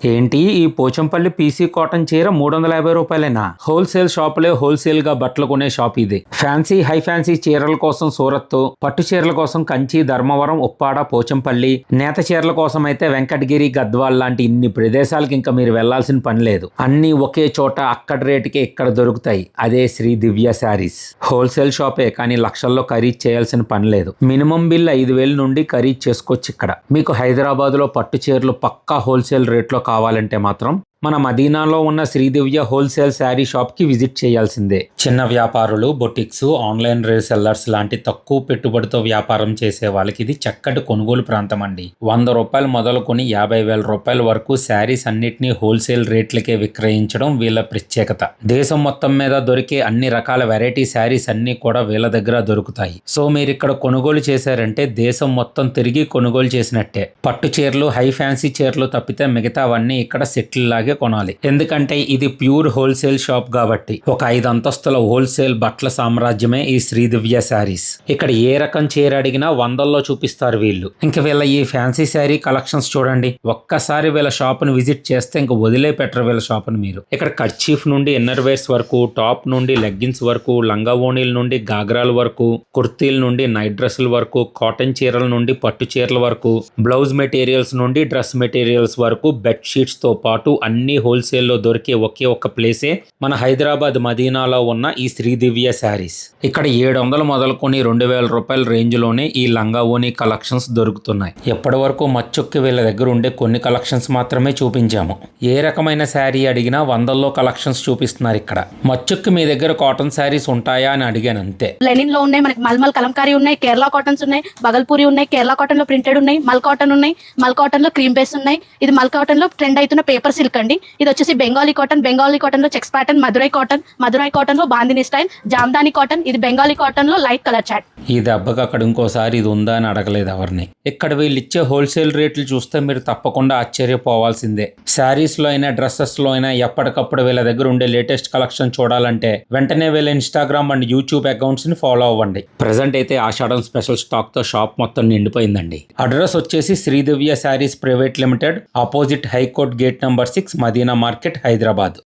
ఏంటి ఈ Pochampally PC cotton చీర 350 రూపాయలేనా? హోల్సేల్ షాపులే హోల్సేల్ గా బట్టలు కొనే షాప్ ఇది. ఫ్యాన్సీ హై ఫ్యాన్సీ చీరల కోసం సూరత్, పట్టు చీరల కోసం కంచి, ధర్మవరం, ఉప్పాడ, పోచంపల్లి, నేత చీరల కోసం అయితే వెంకటగిరి, గద్వాల్ లాంటి ఇన్ని ప్రదేశాలకి ఇంకా మీరు వెళ్లాల్సిన పని లేదు. అన్ని ఒకే చోట అక్కడ రేటుకే ఇక్కడ దొరుకుతాయి. అదే శ్రీ దివ్య శారీస్. హోల్సేల్ షాపే కానీ లక్షల్లో ఖరీదు చేయాల్సిన పని లేదు. మినిమం బిల్ 5,000 నుండి ఖరీదు చేసుకోవచ్చు ఇక్కడ. మీకు హైదరాబాద్ లో పట్టు చీరలు పక్కా హోల్సేల్ రేట్లో కావాలంటే మాత్రం మన మదీనాలో ఉన్న శ్రీదివ్య హోల్సేల్ శారీ షాప్ కి విజిట్ చేయాల్సిందే. చిన్న వ్యాపారులు, బొటిక్స్, ఆన్లైన్ రీసెల్లర్స్ లాంటి తక్కువ పెట్టుబడితో వ్యాపారం చేసే వాళ్ళకి ఇది చక్కటి కొనుగోలు ప్రాంతం అండి. 100 రూపాయలు మొదలుకొని 50,000 రూపాయల వరకు శారీస్ అన్నిటినీ హోల్సేల్ రేట్లకే విక్రయించడం వీళ్ళ ప్రత్యేకత. దేశం మొత్తం మీద దొరికే అన్ని రకాల వెరైటీ శారీస్ అన్ని కూడా వీళ్ళ దగ్గర దొరుకుతాయి. సో మీరు ఇక్కడ కొనుగోలు చేశారంటే దేశం మొత్తం తిరిగి కొనుగోలు చేసినట్టే. పట్టు చీరలు, హై ఫ్యాన్సీ చీరలు తప్పితే మిగతావన్నీ ఇక్కడ సెటిల్ లాగే కొనాలి. ఎందుకంటే ఇది ప్యూర్ హోల్సేల్ షాప్ కాబట్టి. ఒక 5 అంతస్తుల హోల్సేల్ బట్టల సామ్రాజ్యమే ఈ శ్రీదివ్య శారీస్. ఇక్కడ ఏ రకం చీర అడిగినా 100లో చూపిస్తారు వీళ్ళు. ఇంక వీళ్ళ ఈ ఫ్యాన్సీ శారీ కలెక్షన్స్ చూడండి. ఒక్కసారి వీళ్ళ షాప్ ను విజిట్ చేస్తే ఇంక వదిలేపెట్టరు వీళ్ళ షాప్ ను మీరు. ఇక్కడ కర్చీఫ్ నుండి ఇన్నర్ వేర్స్ వరకు, టాప్ నుండి లెగ్గిన్స్ వరకు, లంగా ఓణీల నుండి గాగ్రాల వరకు, కుర్తీల నుండి నైట్ డ్రెస్సుల వరకు, కాటన్ చీరల నుండి పట్టు చీరల వరకు, బ్లౌజ్ మెటీరియల్స్ నుండి డ్రెస్ మెటీరియల్స్ వరకు, బెడ్ షీట్స్ తో పాటు అన్ని హోల్సేల్లో దొరికే ఒకే ఒక్క ప్లేసే మన హైదరాబాద్ మదీనాలో ఉన్న ఈ శ్రీదివ్య శారీస్. ఇక్కడ 700 మొదలుకొని 2,000 రూపాయల రేంజ్ లోనే ఈ లంగా ఓణీ కలెక్షన్స్ దొరుకుతున్నాయి. ఎప్పటి వరకు మచ్చొక్కి వీళ్ళ దగ్గర ఉండే కొన్ని కలెక్షన్స్ మాత్రమే చూపించాము. ఏ రకమైన శారీ అడిగినా 100లో కలెక్షన్స్ చూపిస్తున్నారు ఇక్కడ. మచ్చొక్కి మీ దగ్గర కాటన్ శారీస్ ఉంటాయా అని అడిగాను అంతే. లెనిన్ లో ఉన్నాయి, మనకి మల్మల్ కలంకారీ ఉన్నాయి, కేరళ కాటన్స్ ఉన్నాయి, బగల్పూరి ఉన్నాయి, కేరళ కాటన్ లో ప్రింటెడ్ ఉన్నాయి, మల్ కాటన్ ఉన్నాయి, మల్ కాటన్ లో క్రీమ్ బేస్ ఉన్నాయి. ఇది మల్ కాటన్ లో ట్రెండ్ అవుతున్న పేపర్ సిల్క్ అండి. ఇది వచ్చేసి బెంగాలీ కాటన్ లో చెక్స్ ప్యాటర్న్, మధురై కాటన్ లో బాందిని స్టైల్, జామ్దాని కాటన్. ఇది బెంగాలీ కాటన్ లో లైట్ కలర్ చాట్. ఈ దెబ్బకి అక్కడ ఇంకోసారి ఇది ఉందా అని అడగలేదు ఎవరిని. ఇక్కడ వీళ్ళు ఇచ్చే హోల్సేల్ రేట్లు చూస్తే మీరు తప్పకుండా ఆశ్చర్యపోవాల్సిందే. శారీస్ లో అయినా డ్రెస్సెస్ లో అయినా ఎప్పటికప్పుడు వీళ్ళ దగ్గర ఉండే లేటెస్ట్ కలెక్షన్ చూడాలంటే వెంటనే వీళ్ళ ఇన్స్టాగ్రామ్ అండ్ యూట్యూబ్ అకౌంట్స్ ని ఫాలో అవ్వండి. ప్రెసెంట్ అయితే ఆషాఢం స్పెషల్ స్టాక్ తో షాప్ మొత్తం నిండిపోయిందండి. అడ్రస్ వచ్చేసి Sridivya sarees private limited, opposite high court gate number 6, Madina market, Hyderabad.